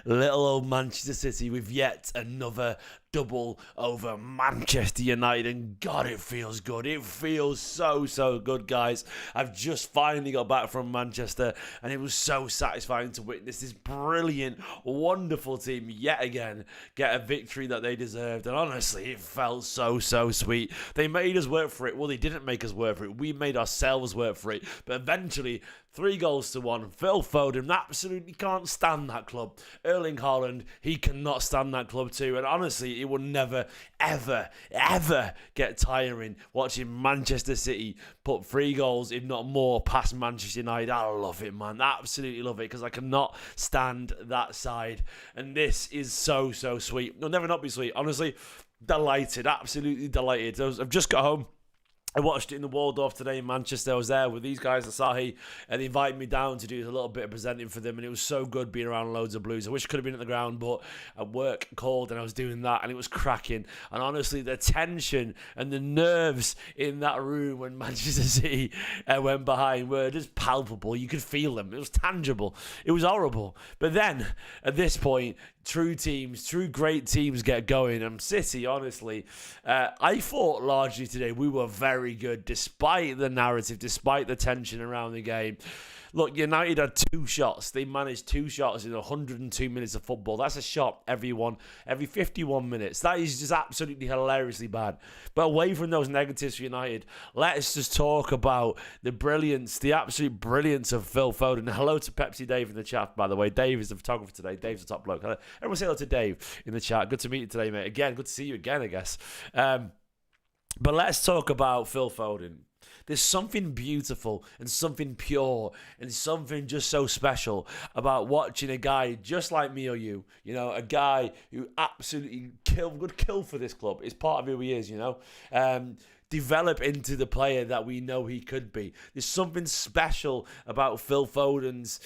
Little old Manchester City with yet another double over Manchester United, and God, it feels good. It feels so good, guys. I've just finally got back from Manchester, and it was so satisfying to witness this brilliant, wonderful team yet again get a victory that they deserved. And honestly, it felt so sweet. They made us work for it. Well, they didn't make us work for it. We made ourselves work for it. But eventually, 3-1. Phil Foden absolutely can't stand that club. Erling Haaland, he cannot stand that club too. And honestly, it will never, ever get tiring watching Manchester City put 3 goals, if not more, past Manchester United. I love it, man. Absolutely love it, because I cannot stand that side. And this is so sweet. It'll never not be sweet. Honestly, delighted. Absolutely delighted. I've just got home. I watched it in the Waldorf today in Manchester. I was there with these guys, Asahi, and they invited me down to do a little bit of presenting for them, and it was so good being around loads of Blues. I wish I could have been at the ground, but work called and I was doing that, and it was cracking. And honestly, the tension and the nerves in that room when Manchester City went behind were just palpable. You could feel them. It was tangible. It was horrible. But then, at this point, true great teams get going. And City, honestly, I thought largely today we were very good, despite the narrative, despite the tension around the game. Look, United had 2 shots. They managed 2 shots in 102 minutes of football. That's a shot every 51 minutes. That is just absolutely hilariously bad. But away from those negatives for United, let's just talk about the brilliance, the absolute brilliance of Phil Foden. Hello to Pepsi Dave in the chat, by the way. Dave is the photographer today. Dave's the top bloke. Everyone say hello to Dave in the chat. Good to meet you today, mate. Again, good to see you again, I guess. But let's talk about Phil Foden. There's something beautiful and something pure and something just so special about watching a guy just like me or you, a guy who absolutely would kill for this club. It's part of who he is, develop into the player that we know he could be. There's something special about Phil Foden's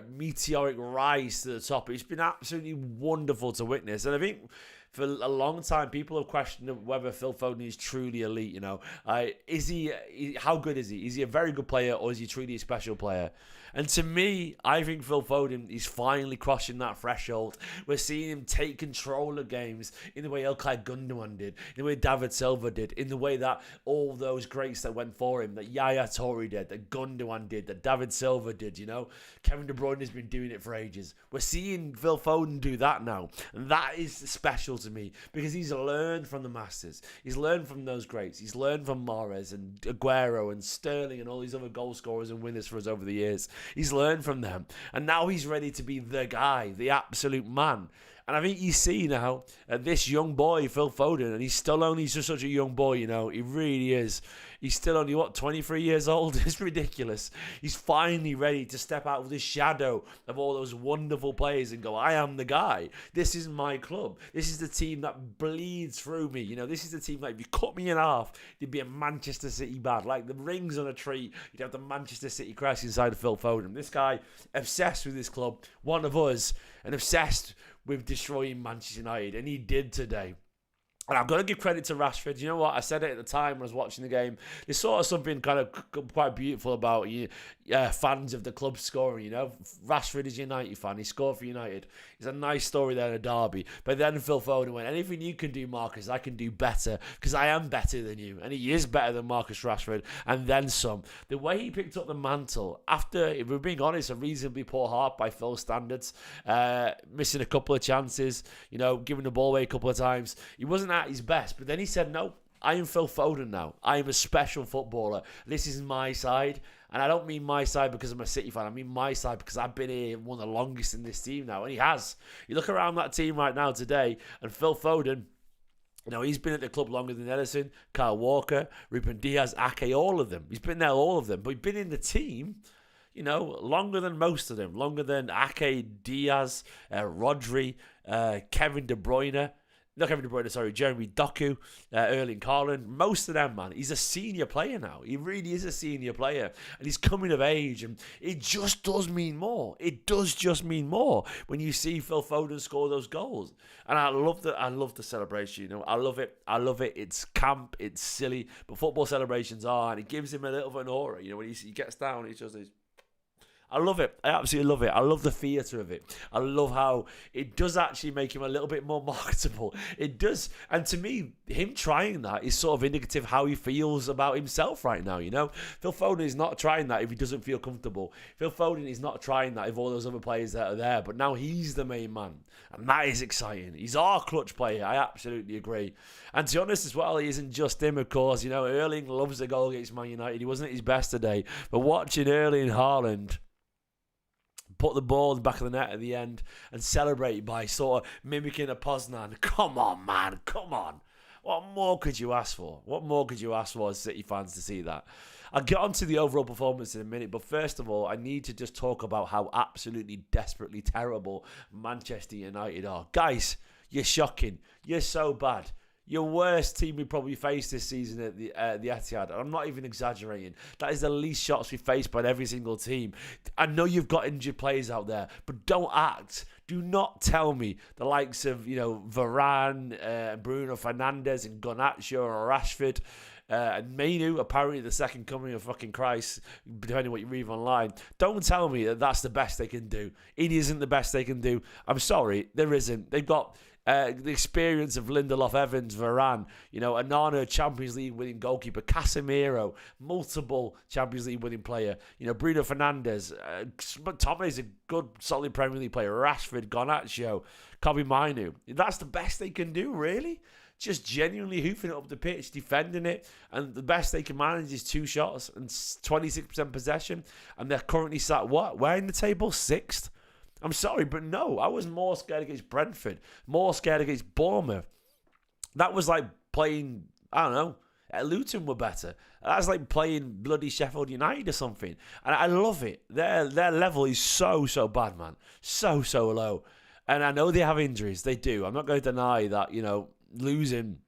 meteoric rise to the top. It's been absolutely wonderful to witness. And I think for a long time, people have questioned whether Phil Foden is truly elite. Is he? How good is he? Is he a very good player, or is he truly a special player? And to me, I think Phil Foden is finally crossing that threshold. We're seeing him take control of games in the way Ilkay Gundogan did, in the way David Silva did, in the way that all those greats that went for him, that Yaya Toure did, that Gundogan did, that David Silva did, Kevin De Bruyne has been doing it for ages. We're seeing Phil Foden do that now. And that is special to me, because he's learned from the masters. He's learned from those greats. He's learned from Mahrez and Aguero and Sterling and all these other goal scorers and winners for us over the years. He's learned from them. And now he's ready to be the guy, the absolute man. And I think you see now this young boy, Phil Foden, and he's still only just such a young boy, He really is. He's still only, 23 years old? It's ridiculous. He's finally ready to step out of the shadow of all those wonderful players and go, I am the guy. This is my club. This is the team that bleeds through me. This is the team that if you cut me in half, there'd be a Manchester City bad. Like the rings on a tree, you'd have the Manchester City crest inside of Phil Foden. This guy, obsessed with this club, one of us, and obsessed with destroying Manchester United. And he did today. And I've got to give credit to Rashford. You know what? I said it at the time when I was watching the game. There's sort of something kind of quite beautiful about fans of the club scoring, Rashford is a United fan. He scored for United. It's a nice story there in a derby. But then Phil Foden went, anything you can do, Marcus, I can do better, because I am better than you. And he is better than Marcus Rashford, and then some. The way he picked up the mantle, after, if we're being honest, a reasonably poor heart by Phil's standards, missing a couple of chances, giving the ball away a couple of times. He wasn't at his best, but then he said, no, I am Phil Foden now. I am a special footballer. This is my side. And I don't mean my side because I'm a City fan. I mean my side because I've been here one of the longest in this team now. And he has. You look around that team right now today, and Phil Foden, he's been at the club longer than Ederson, Kyle Walker, Ruben Diaz, Ake, all of them. He's been there, all of them. But he's been in the team, longer than most of them. Longer than Ake, Diaz, Rodri, Kevin De Bruyne. Not Kevin De Bruyne, sorry, Jeremy Doku, Erling Haaland, most of them, man. He's a senior player now. He really is a senior player. And he's coming of age, and it just does mean more. It does just mean more when you see Phil Foden score those goals. And I love the celebration, I love it. It's camp, it's silly, but football celebrations are, and it gives him a little bit of an aura. When he gets down, it's just this. I love it. I absolutely love it. I love the theatre of it. I love how it does actually make him a little bit more marketable. It does. And to me, him trying that is sort of indicative how he feels about himself right now, you know? Phil Foden is not trying that if he doesn't feel comfortable. Phil Foden is not trying that if all those other players that are there. But now he's the main man. And that is exciting. He's our clutch player. I absolutely agree. And to be honest as well, he isn't just him, of course. You know, Erling loves a goal against Man United. He wasn't at his best today. But watching Erling Haaland put the ball in the back of the net at the end and celebrate by sort of mimicking a Poznan. Come on, man. Come on. What more could you ask for? What more could you ask for as City fans to see that? I'll get on to the overall performance in a minute, but first of all, I need to just talk about how absolutely desperately terrible Manchester United are. Guys, you're shocking. You're so bad. Your worst team we probably faced this season at the Etihad. I'm not even exaggerating. That is the least shots we faced by every single team. I know you've got injured players out there, but don't act. Do not tell me the likes of, you know, Varane, Bruno Fernandes and Garnacho or Rashford and Mainu, apparently the second coming of fucking Christ, depending on what you read online. Don't tell me that that's the best they can do. It isn't the best they can do. I'm sorry, there isn't. They've got the experience of Lindelof, Evans, Varane, you know, Anana, Champions League winning goalkeeper, Casemiro, multiple Champions League winning player, you know, Bruno Fernandes, McTominay's a good, solid Premier League player, Rashford, Garnacho, Kobe Mainu. That's the best they can do, really? Just genuinely hoofing it up the pitch, defending it, and the best they can manage is 2 shots and 26% possession, and they're currently sat, what? Where in the table? 6th? I'm sorry, but no, I was more scared against Brentford, more scared against Bournemouth. That was like playing, I don't know, Luton were better. That's like playing bloody Sheffield United or something. And I love it. Their level is so bad, man. So low. And I know they have injuries. They do. I'm not going to deny that, you know, losing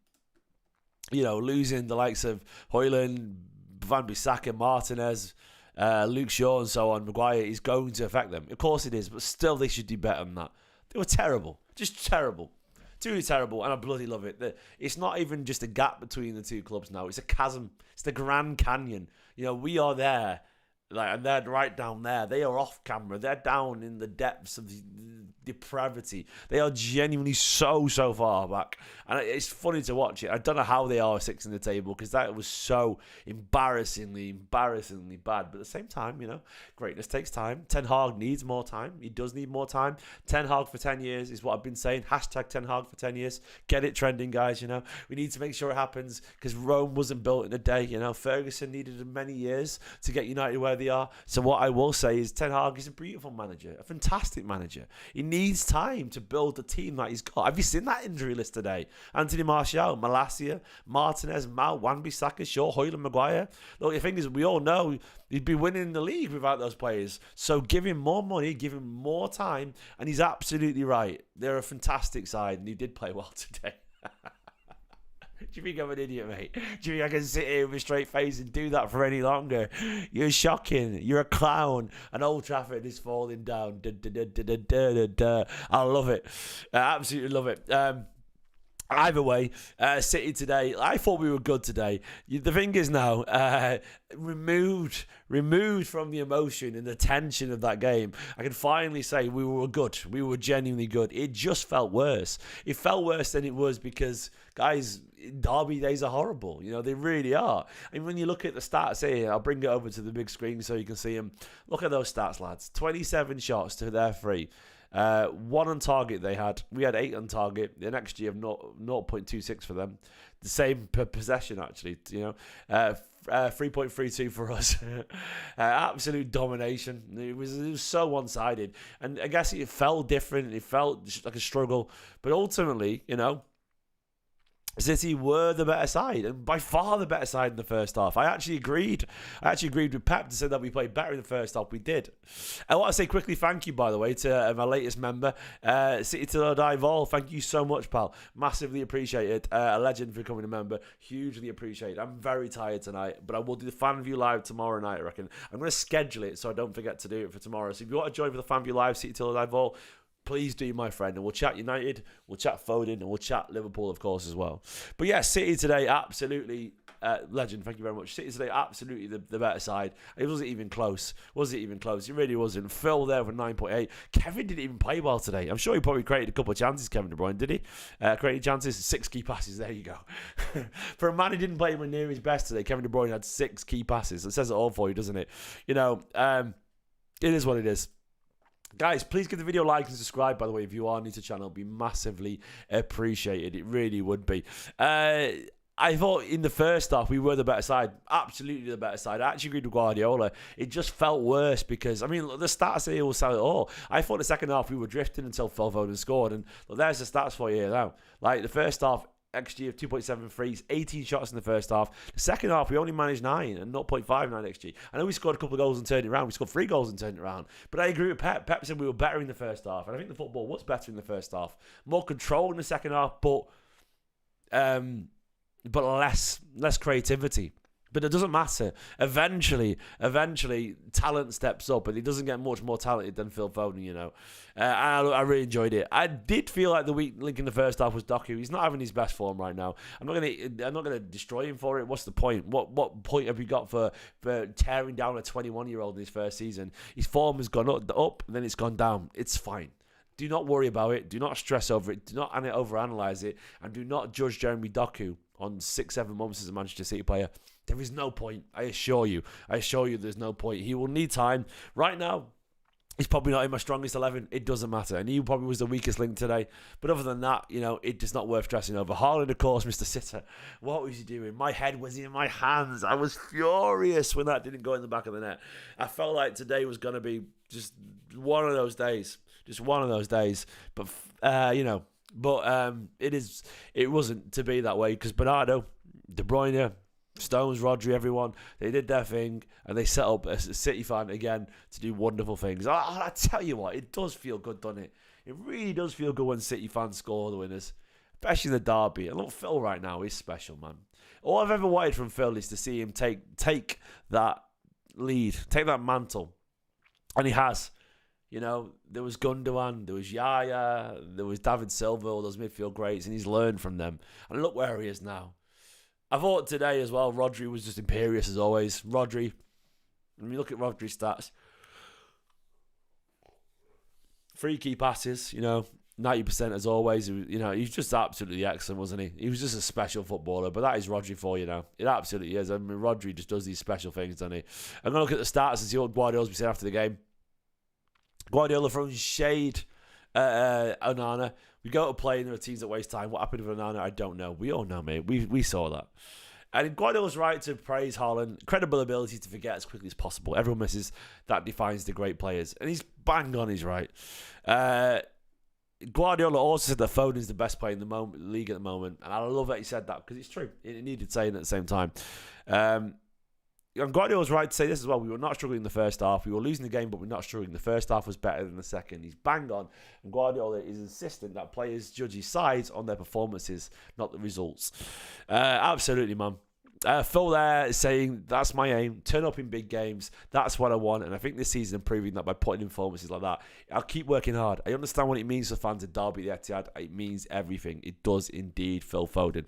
the likes of Højlund, Van Bissaka, Martinez, Luke Shaw and so on, Maguire, is going to affect them. Of course it is, but still they should do better than that. They were terrible. Just terrible. Truly terrible, and I bloody love it. It's not even just a gap between the two clubs now. It's a chasm. It's the Grand Canyon. You know, we are there, and they're right down there. They are off camera. They're down in the depths of the depravity. They are genuinely so far back, and it's funny to watch it. I don't know how they are 6th in the table, because that was so embarrassingly bad. But at the same time, you know, greatness takes time. Ten Hag needs more time. He does need more time. Ten Hag for 10 years is what I've been saying. Hashtag Ten Hag for 10 years. Get it trending, guys. You know, we need to make sure it happens, because Rome wasn't built in a day. You know, Ferguson needed many years to get United where they are. So what I will say is Ten Hag is a beautiful manager, a fantastic manager. He needs time to build the team that he's got. Have you seen that injury list today? Anthony Martial, Malacia, Martinez, Mount, Wan-Bissaka, Shaw, Højlund, Maguire. Look, the thing is, we all know he'd be winning the league without those players. So give him more money, give him more time, and he's absolutely right. They're a fantastic side, and he did play well today. Do you think I'm an idiot, mate? Do you think I can sit here with a straight face and do that for any longer? You're shocking. You're a clown. And Old Trafford is falling down. I love it. I absolutely love it. Either way, City today, I thought we were good today. The thing is now, removed from the emotion and the tension of that game, I can finally say we were good. We were genuinely good. It just felt worse. It felt worse than it was because, guys, derby days are horrible. You know, they really are. And when you look at the stats here, I'll bring it over to the big screen so you can see them. Look at those stats, lads. 27 shots to their 3. 1 on target they had. We had 8 on target. The next year of 0.26 for them. The same per possession, actually. You know, 3.32 for us. Absolute domination. It was so one-sided. And I guess it felt different. It felt like a struggle. But ultimately, you know, City were the better side, and by far the better side in the first half. I actually agreed with Pep to say that we played better in the first half. We did. I want to say quickly thank you, by the way, to my latest member, City Till I Die Vol. Thank you so much, pal. Massively appreciate it. A legend for becoming a member. Hugely appreciate it. I'm very tired tonight, but I will do the fan view live tomorrow night, I reckon. I'm going to schedule it so I don't forget to do it for tomorrow. So if you want to join for the fan view live, City Till I Die Vol, please do, my friend, and we'll chat United, we'll chat Foden, and we'll chat Liverpool, of course, as well. But yeah, City today, absolutely Legend, thank you very much. City today, absolutely the better side. It wasn't even close. It really wasn't. Phil there for 9.8. Kevin didn't even play well today. I'm sure he probably created a couple of chances, Kevin De Bruyne, did he? Created chances, 6 key passes. There you go. For a man who didn't play near his best today, Kevin De Bruyne had 6 key passes. It says it all for you, doesn't it? You know, it is what it is. Guys, please give the video a like and subscribe, by the way, if you are new to the channel. It would be massively appreciated. It really would be. I thought in the first half we were the better side. Absolutely the better side. I actually agreed with Guardiola. It just felt worse because, I mean, the stats here will sell it all. I thought the second half we were drifting until Phil Foden scored. And look, there's the stats for you here now. Like, the first half, XG of 2.73, 18 shots in the first half. The second half, we only managed 9 and 0.59 XG. I know we scored a couple of goals and turned it around. We scored 3 goals and turned it around. But I agree with Pep. Pep said we were better in the first half. And I think the football was better in the first half. More control in the second half, but less creativity. But it doesn't matter. Eventually, talent steps up, and he doesn't get much more talented than Phil Foden, you know. I really enjoyed it. I did feel like the weak link in the first half was Doku. He's not having his best form right now. I'm not gonna destroy him for it. What's the point? What point have you got for tearing down a 21-year-old in his first season? His form has gone up, and then it's gone down. It's fine. Do not worry about it. Do not stress over it. Do not overanalyze it, and do not judge Jeremy Doku on 6-7 months as a Manchester City player. There is no point. I assure you, there's no point. He will need time. Right now, he's probably not in my strongest 11. It doesn't matter. And he probably was the weakest link today. But other than that, you know, it's not worth stressing over. Haaland, of course, Mr. Sitter. What was he doing? My head was in my hands. I was furious when that didn't go in the back of the net. I felt like today was going to be just one of those days. Just one of those days. But, you know, it wasn't to be that way because Bernardo, De Bruyne, Stones, Rodri, everyone, they did their thing and they set up a City fan again to do wonderful things. I tell you what, it does feel good, doesn't it? It really does feel good when City fans score the winners, especially the derby. And look, Phil right now is special, man. All I've ever wanted from Phil is to see him take that lead, take that mantle, and he has. You know, there was Gundogan, there was Yaya, there was David Silva, all those midfield greats, and he's learned from them. And look where he is now. I thought today as well, Rodri was just imperious as always. Rodri, when you look at Rodri's stats, 3 key passes, you know, 90% as always. You know, he's just absolutely excellent, wasn't he? He was just a special footballer, but that is Rodri for you now. It absolutely is. I mean, Rodri just does these special things, doesn't he? I'm going to look at the stats and see what Guardiola's been saying after the game. Guardiola throwing shade at Onana. We go to play and there are teams that waste time. What happened with Onana, I don't know. We all know, mate. We saw that. And Guardiola's right to praise Haaland. Credible ability to forget as quickly as possible. Everyone misses. That defines the great players. And he's bang on, he's right. Guardiola also said that Foden is the best player in the league at the moment. And I love that he said that because it's true. It needed saying at the same time. And Guardiola's right to say this as well. We were not struggling in the first half. We were losing the game, but we're not struggling. The first half was better than the second. He's bang on. And Guardiola is insistent that players judge his sides on their performances, not the results. Absolutely, man. Phil there is saying, that's my aim. Turn up in big games. That's what I want. And I think this season proving that by putting in performances like that. I'll keep working hard. I understand what it means for fans of Derby at the Etihad. It means everything. It does indeed, Phil Foden.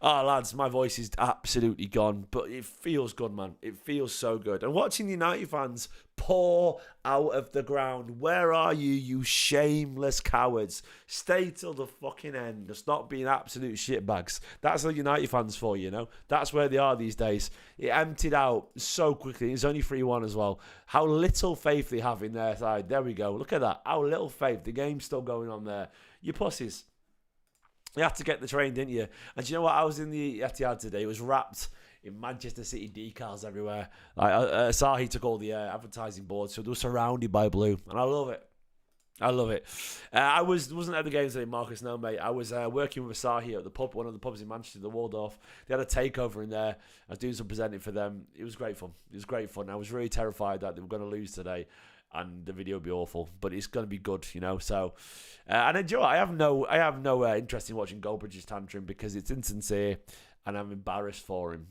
Lads, my voice is absolutely gone. But it feels good, man. It feels so good. And watching the United fans pour out of the ground. Where are you, you shameless cowards? Stay till the fucking end. Just not being absolute shitbags. That's the United fans for you, know? That's where they are these days. It emptied out so quickly. It's only 3-1 as well. How little faith they have in their side. There we go. Look at that. How little faith. The game's still going on there. You pussies. You had to get the train, didn't you? And do you know what? I was in the Etihad today. It was wrapped in Manchester City decals everywhere. Like Asahi took all the advertising boards, so they were surrounded by blue, and I love it. I love it. I wasn't at the games today, Marcus. No, mate. I was working with Asahi at the pub, one of the pubs in Manchester, the Waldorf. They had a takeover in there. I was doing some presenting for them. It was great fun. I was really terrified that they were going to lose today, and the video would be awful. But it's going to be good, you know. So, and enjoy. I have no interest in watching Goldbridge's tantrum because it's insincere, and I'm embarrassed for him.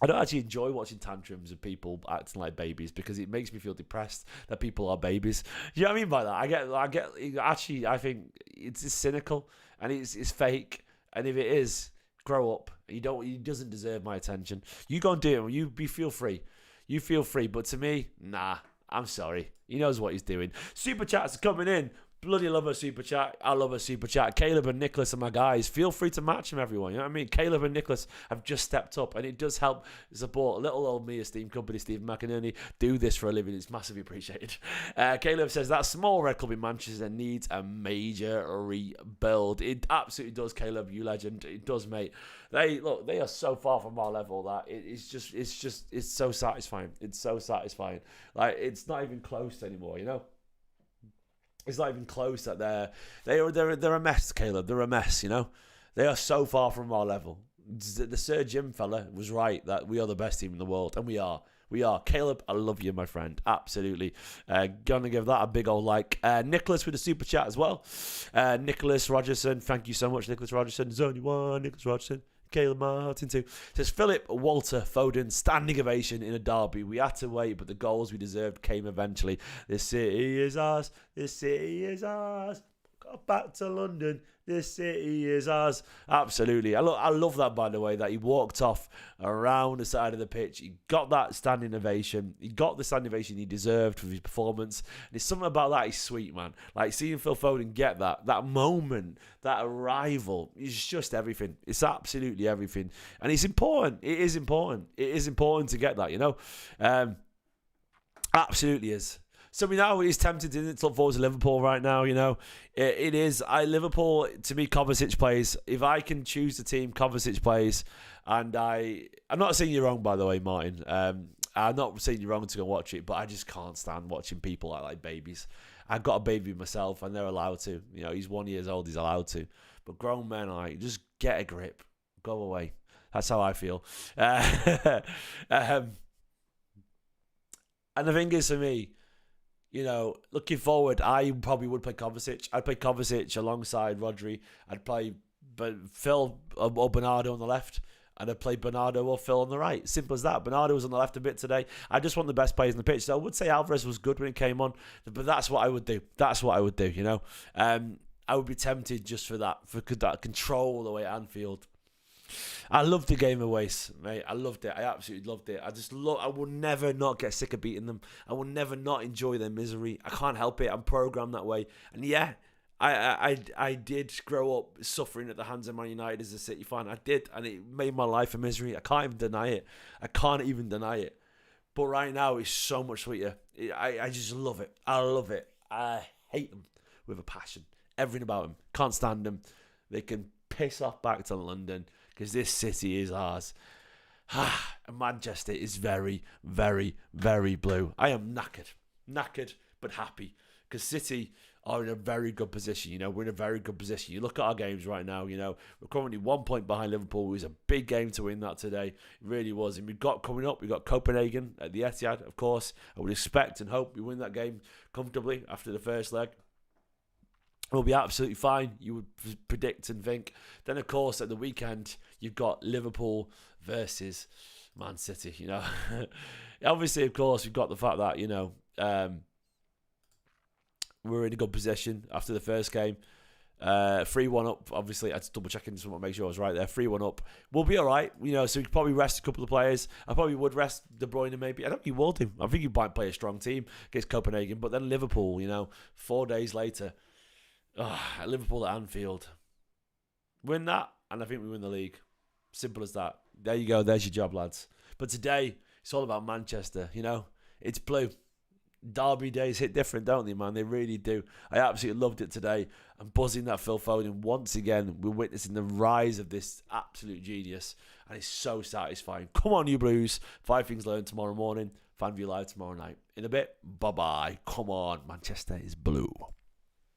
I don't actually enjoy watching tantrums of people acting like babies because it makes me feel depressed that people are babies. Do you know what I mean by that? I think it's cynical and it's fake. And if it is, grow up. He doesn't deserve my attention. You go and do it. Feel free. You feel free. But to me, nah, I'm sorry. He knows what he's doing. Super chats are coming in. Bloody love a super chat. I love a super chat. Caleb and Nicholas are my guys. Feel free to match them, everyone. You know what I mean? Caleb and Nicholas have just stepped up, and it does help support little old me, esteemed company, Stephen McInerney, do this for a living. It's massively appreciated. Caleb says that small red club in Manchester needs a major rebuild. It absolutely does, Caleb. You legend. It does, mate. They are so far from our level that it's so satisfying. It's so satisfying. Like, it's not even close anymore. You know. It's not even close that they're a mess, Caleb. They're a mess, you know. They are so far from our level. The Sir Jim fella was right that we are the best team in the world, and we are. We are. Caleb, I love you, my friend. Absolutely. Gonna give that a big old like. Nicholas with a super chat as well. Nicholas Rogerson, thank you so much, Nicholas Rogerson. Zone 1, Nicholas Rogerson. Caleb Martin too. Says Philip Walter Foden, standing ovation in a derby. We had to wait, but the goals we deserved came eventually. This city is ours. This city is ours. Got back to London. This city is ours. Absolutely. I love that, by the way, that he walked off around the side of the pitch. He got that standing ovation. He got the standing ovation he deserved for his performance. And there's something about that is sweet, man. Like, seeing Phil Foden get that moment, that arrival, is just everything. It's absolutely everything. And it's important. It is important. It is important to get that, you know. Absolutely is. So we know he's tempted to look forward to Liverpool right now, you know. It is. Liverpool, to me, Kovacic plays. If I can choose the team, Kovacic plays. And I'm not saying you're wrong, by the way, Martin. I'm not saying you're wrong to go watch it, but I just can't stand watching people like babies. I've got a baby myself, and they're allowed to. You know, he's 1 year old, he's allowed to. But grown men are like, just get a grip. Go away. That's how I feel. And the thing is, for me, you know, looking forward, I probably would play Kovacic. I'd play Kovacic alongside Rodri. I'd play Phil or Bernardo on the left. And I'd play Bernardo or Phil on the right. Simple as that. Bernardo was on the left a bit today. I just want the best players on the pitch. So I would say Alvarez was good when he came on. But that's what I would do. That's what I would do, you know. I would be tempted just for that control away at Anfield. I loved the game away, mate. I loved it. I absolutely loved it. I will never not get sick of beating them. I will never not enjoy their misery. I can't help it. I'm programmed that way. And yeah, I did grow up suffering at the hands of Man United as a City fan. I did, and it made my life a misery. I can't even deny it. But right now, it's so much sweeter. I just love it. I love it. I hate them with a passion. Everything about them. Can't stand them. They can piss off back to London, because this city is ours. And Manchester is very, very, very blue. I am knackered, but happy, because City are in a very good position. You know, we're in a very good position. You look at our games right now, you know, we're currently 1 point behind Liverpool. It was a big game to win that today. It really was. And we've got coming up, we've got Copenhagen at the Etihad, of course. I would expect and hope we win that game comfortably after the first leg. We'll be absolutely fine, you would predict and think. Then, of course, at the weekend, you've got Liverpool versus Man City, you know. Obviously, of course, we've got the fact that, you know, we're in a good position after the first game. 3-1 up, obviously. I had to double check in to make sure I was right there. 3-1 up. We'll be all right, you know, so we could probably rest a couple of players. I probably would rest De Bruyne maybe. I don't think you will do. I think you might play a strong team against Copenhagen. But then Liverpool, you know, 4 days later. Liverpool at Anfield. Win that, and I think we win the league. Simple as that. There you go. There's your job, lads. But today, it's all about Manchester, you know. It's blue. Derby days hit different, don't they, man? They really do. I absolutely loved it today. I'm buzzing that Phil Foden. Once again, we're witnessing the rise of this absolute genius, and it's so satisfying. Come on, you Blues. 5 things learned tomorrow morning. Fan View Live tomorrow night. In a bit, bye-bye. Come on, Manchester is blue.